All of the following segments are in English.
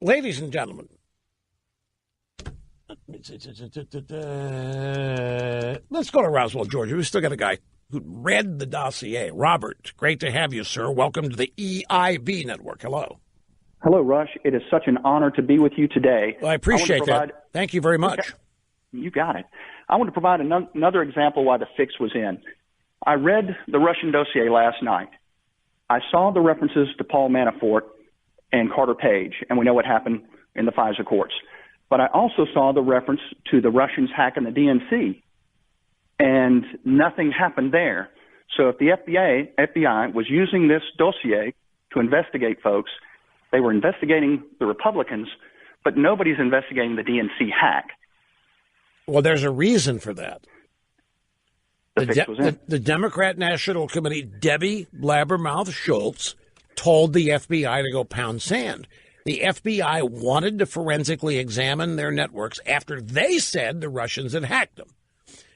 Ladies and gentlemen, let's go to Roswell, Georgia. We still got a guy who read the dossier. Robert, great to have you, sir. Welcome to the EIB Network. Hello. Hello, Rush. It is such an honor to be with you today. Well, I appreciate that. Thank you very much. You got it. I want to provide another example why the fix was in. I read the Russian dossier last night. I saw the references to Paul Manafort and Carter Page, and we know what happened in the FISA courts. But I also saw the reference to the Russians hacking the DNC, and nothing happened there. So if the FBI was using this dossier to investigate folks, they were investigating the Republicans, but nobody's investigating the DNC hack. Well, there's a reason for that. The Democrat National Committee, Debbie Blabbermouth Schultz, told the FBI to go pound sand. The FBI wanted to forensically examine their networks after they said the Russians had hacked them.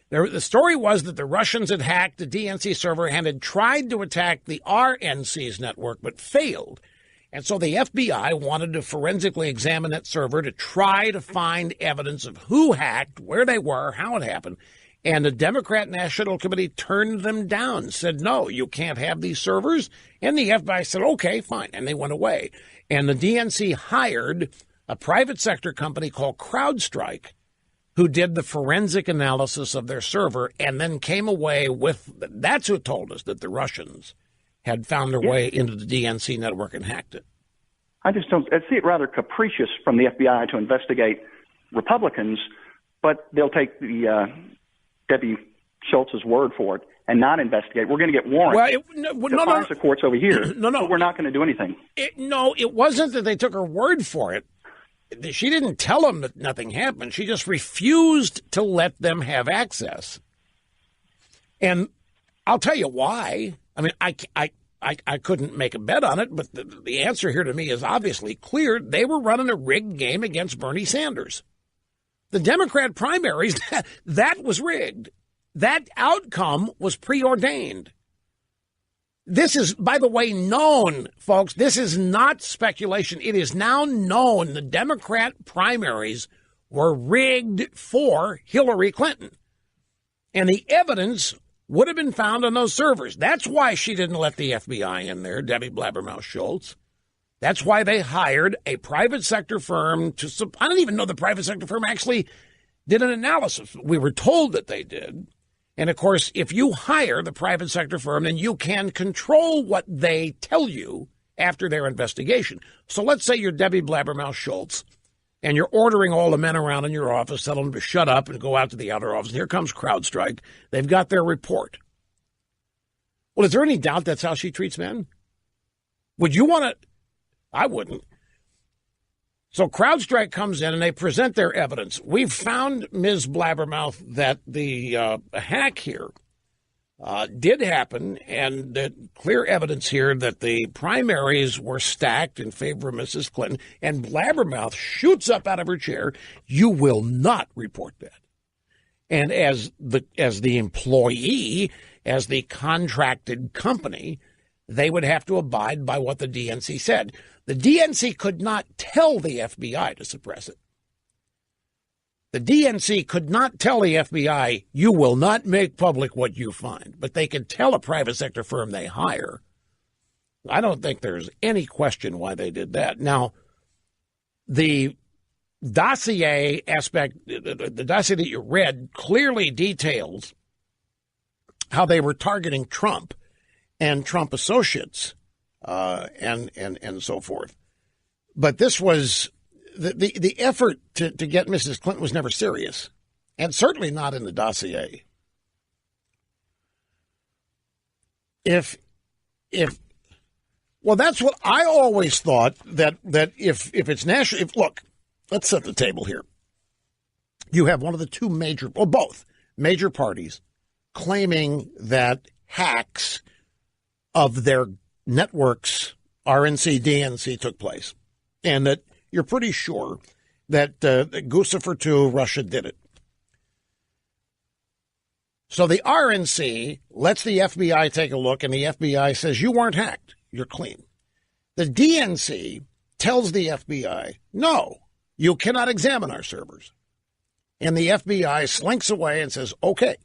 The story was that the Russians had hacked the DNC server and had tried to attack the RNC's network but failed. And so the FBI wanted to forensically examine that server to try to find evidence of who hacked, where they were, how it happened. And the Democrat National Committee turned them down, said, no, you can't have these servers. And the FBI said, okay, fine. And they went away. And the DNC hired a private sector company called CrowdStrike, who did the forensic analysis of their server and then came away with, that's who told us that the Russians had found their way into the DNC network and hacked it. I see it rather capricious from the FBI to investigate Republicans, but they'll take the Debbie Schultz's word for it and not investigate. We're going to get warrants. The courts over here. But we're not going to do anything. It wasn't that they took her word for it. She didn't tell them that nothing happened. She just refused to let them have access. And I'll tell you why. I mean, I couldn't make a bet on it, but the answer here to me is obviously clear. They were running a rigged game against Bernie Sanders. The Democrat primaries, that was rigged. That outcome was preordained. This is, by the way, known, folks. This is not speculation. It is now known the Democrat primaries were rigged for Hillary Clinton. And the evidence would have been found on those servers. That's why she didn't let the FBI in there, Debbie Blabbermouth Schultz. That's why they hired a private sector firm to, I don't even know the private sector firm actually did an analysis. We were told that they did. And, of course, if you hire the private sector firm, then you can control what they tell you after their investigation. So let's say you're Debbie Blabbermouth Schultz, and you're ordering all the men around in your office, telling them to shut up and go out to the outer office. And here comes CrowdStrike. They've got their report. Well, is there any doubt that's how she treats men? Would you want to? I wouldn't. So CrowdStrike comes in and they present their evidence. We've found, Ms. Blabbermouth, that the hack here did happen, and clear evidence here that the primaries were stacked in favor of Mrs. Clinton. And Blabbermouth shoots up out of her chair. You will not report that. And as the employee, as the contracted company, they would have to abide by what the DNC said. The DNC could not tell the FBI to suppress it. The DNC could not tell the FBI, you will not make public what you find. But they could tell a private sector firm they hire. I don't think there's any question why they did that. Now, the dossier aspect, the dossier that you read clearly details how they were targeting Trump and Trump associates and so forth. But this was the effort to get Mrs. Clinton was never serious, and certainly not in the dossier. Well, that's what I always thought, that if it's national, look, let's set the table here. You have one of the two both major parties claiming that hacks of their networks, RNC, DNC, took place, and that you're pretty sure that Guccifer 2, Russia did it. So the RNC lets the FBI take a look, and the FBI says, you weren't hacked. You're clean. The DNC tells the FBI, no, you cannot examine our servers. And the FBI slinks away and says, okay.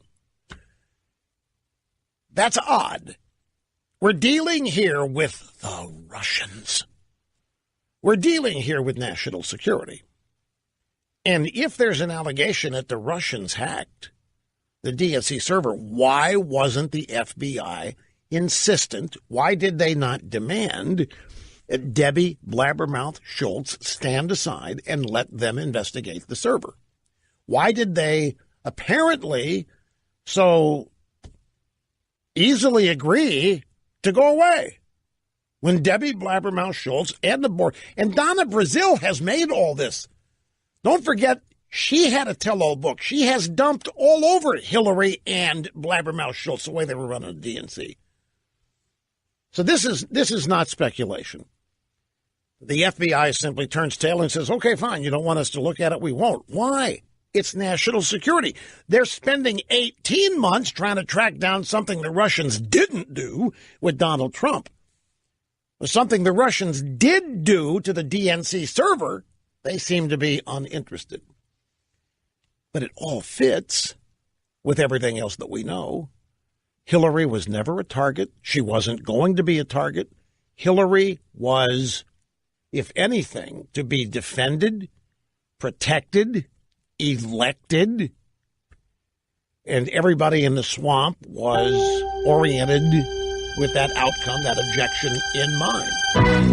That's odd. We're dealing here with the Russians. We're dealing here with national security. And if there's an allegation that the Russians hacked the DNC server, why wasn't the FBI insistent? Why did they not demand Debbie Blabbermouth Schultz stand aside and let them investigate the server? Why did they apparently so easily agree to go away when Debbie Blabbermouth Schultz and the board, and Donna Brazil has made all this. Don't forget, she had a tell-all book. She has dumped all over Hillary and Blabbermouth Schultz the way they were running the DNC. So this is not speculation. The FBI simply turns tail and says, okay, fine, you don't want us to look at it, we won't. Why? It's national security. They're spending 18 months trying to track down something the Russians didn't do with Donald Trump. Something the Russians did do to the DNC server, they seem to be uninterested. But it all fits with everything else that we know. Hillary was never a target. She wasn't going to be a target. Hillary was, if anything, to be defended, protected, elected, and everybody in the swamp was oriented with that outcome, that objection in mind.